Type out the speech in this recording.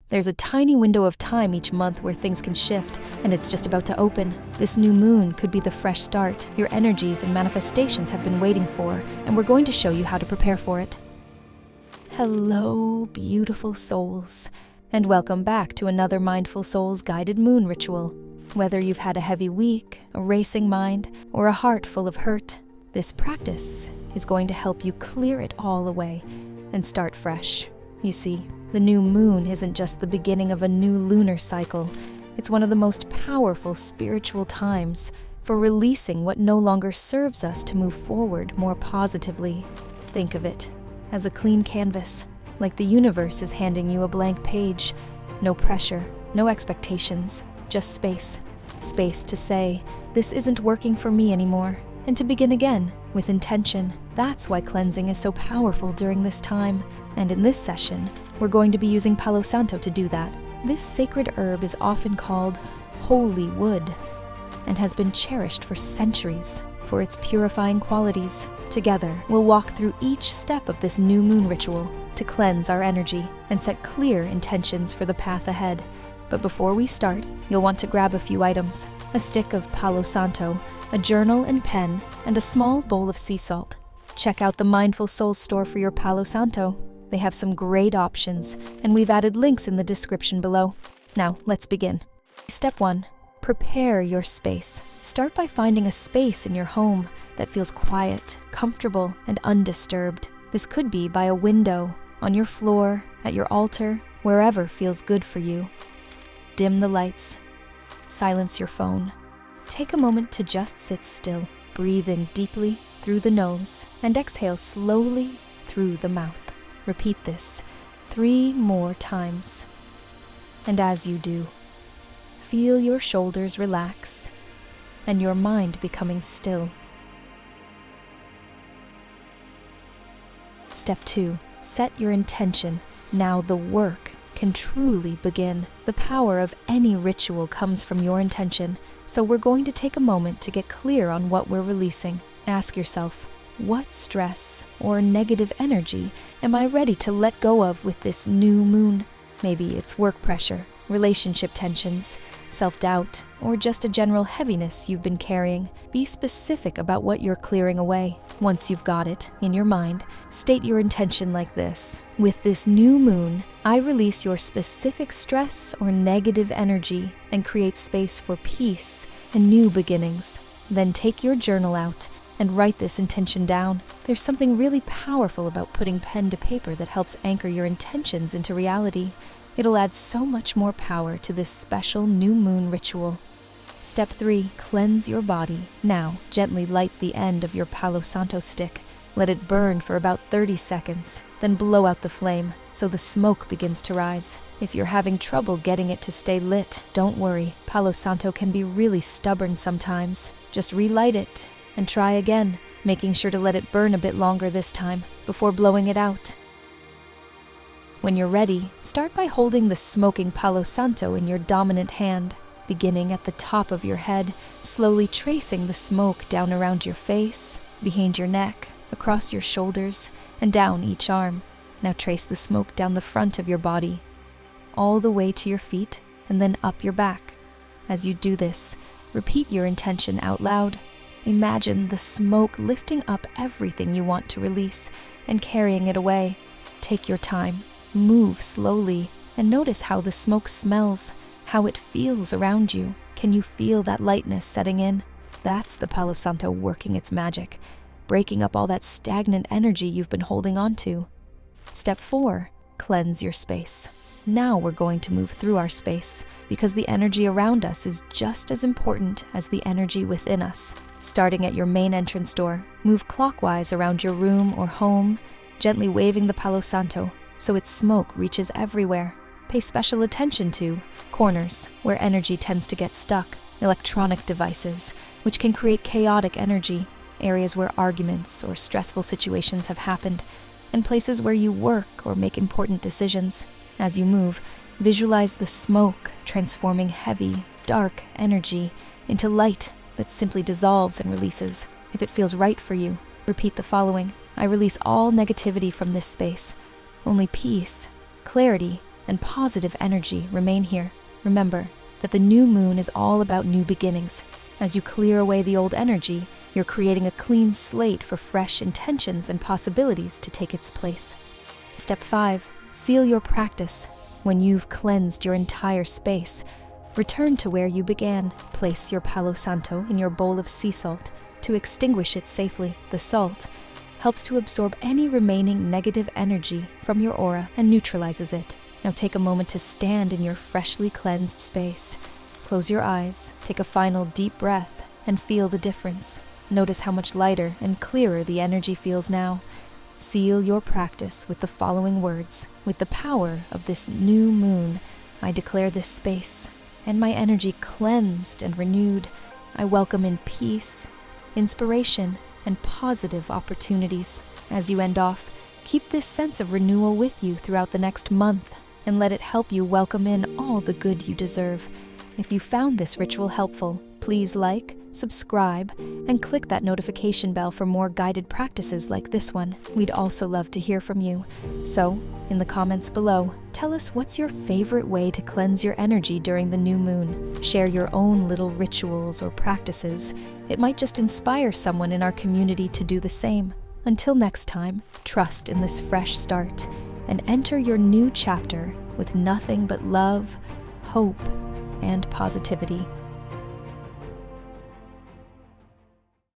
There's a tiny window of time each month where things can shift, and it's just about to open. This new moon could be the fresh start your energies and manifestations have been waiting for, and we're going to show you how to prepare for it. Hello, beautiful souls, and welcome back to another Mindful Souls guided moon ritual. Whether you've had a heavy week, a racing mind, or a heart full of hurt, this practice is going to help you clear it all away and start fresh. You see, the new moon isn't just the beginning of a new lunar cycle. It's one of the most powerful spiritual times for releasing what no longer serves us to move forward more positively. Think of it as a clean canvas, like the universe is handing you a blank page. No pressure, no expectations, just space. Space to say, this isn't working for me anymore, and to begin again with intention. That's why cleansing is so powerful during this time. And in this session, we're going to be using Palo Santo to do that. This sacred herb is often called holy wood and has been cherished for centuries for its purifying qualities. Together, we'll walk through each step of this new moon ritual to cleanse our energy and set clear intentions for the path ahead. But before we start, you'll want to grab a few items: a stick of Palo Santo, a journal and pen, and a small bowl of sea salt. Check out the Mindful Souls store for your Palo Santo. They have some great options, and we've added links in the description below. Now, let's begin. Step 1. Prepare your space. Start by finding a space in your home that feels quiet, comfortable, and undisturbed. This could be by a window, on your floor, at your altar, wherever feels good for you. Dim the lights. Silence your phone. Take a moment to just sit still. Breathe in deeply through the nose and exhale slowly through the mouth. Repeat this 3 more times. And as you do, feel your shoulders relax and your mind becoming still. Step 2. Set your intention. Now the work can truly begin. The power of any ritual comes from your intention, so we're going to take a moment to get clear on what we're releasing. Ask yourself, what stress or negative energy am I ready to let go of with this new moon? Maybe it's work pressure, relationship tensions, self-doubt, or just a general heaviness you've been carrying. Be specific about what you're clearing away. Once you've got it in your mind, state your intention like this: with this new moon, I release your specific stress or negative energy and create space for peace and new beginnings. Then take your journal out and write this intention down. There's something really powerful about putting pen to paper that helps anchor your intentions into reality. It'll add so much more power to this special new moon ritual. Step 3. Cleanse your body. Now, gently light the end of your Palo Santo stick. Let it burn for about 30 seconds, then blow out the flame so the smoke begins to rise. If you're having trouble getting it to stay lit, don't worry. Palo Santo can be really stubborn sometimes. Just relight it and try again, making sure to let it burn a bit longer this time before blowing it out. When you're ready, start by holding the smoking Palo Santo in your dominant hand, beginning at the top of your head, slowly tracing the smoke down around your face, behind your neck, across your shoulders, and down each arm. Now trace the smoke down the front of your body, all the way to your feet, and then up your back. As you do this, repeat your intention out loud. Imagine the smoke lifting up everything you want to release and carrying it away. Take your time, move slowly, and notice how the smoke smells, how it feels around you. Can you feel that lightness setting in? That's the Palo Santo working its magic, breaking up all that stagnant energy you've been holding on to. Step 4. Cleanse your space. Now we're going to move through our space, because the energy around us is just as important as the energy within us. Starting at your main entrance door, move clockwise around your room or home, gently waving the Palo Santo so its smoke reaches everywhere. Pay special attention to corners, where energy tends to get stuck, electronic devices, which can create chaotic energy, areas where arguments or stressful situations have happened, and places where you work or make important decisions. As you move, visualize the smoke transforming heavy, dark energy into light that simply dissolves and releases. If it feels right for you, repeat the following: I release all negativity from this space. Only peace, clarity, and positive energy remain here. Remember that the new moon is all about new beginnings. As you clear away the old energy, you're creating a clean slate for fresh intentions and possibilities to take its place. Step 5. Seal your practice. When you've cleansed your entire space, return to where you began. Place your Palo Santo in your bowl of sea salt to extinguish it safely. The salt helps to absorb any remaining negative energy from your aura and neutralizes it. Now take a moment to stand in your freshly cleansed space. Close your eyes, take a final deep breath, and feel the difference. Notice how much lighter and clearer the energy feels now. Seal your practice with the following words. With the power of this new moon, I declare this space and my energy cleansed and renewed. I welcome in peace, inspiration, and positive opportunities. As you end off, keep this sense of renewal with you throughout the next month and let it help you welcome in all the good you deserve. If you found this ritual helpful, please like, subscribe, and click that notification bell for more guided practices like this one. We'd also love to hear from you. So, in the comments below, tell us what's your favorite way to cleanse your energy during the new moon. Share your own little rituals or practices. It might just inspire someone in our community to do the same. Until next time, trust in this fresh start and enter your new chapter with nothing but love, hope, and positivity.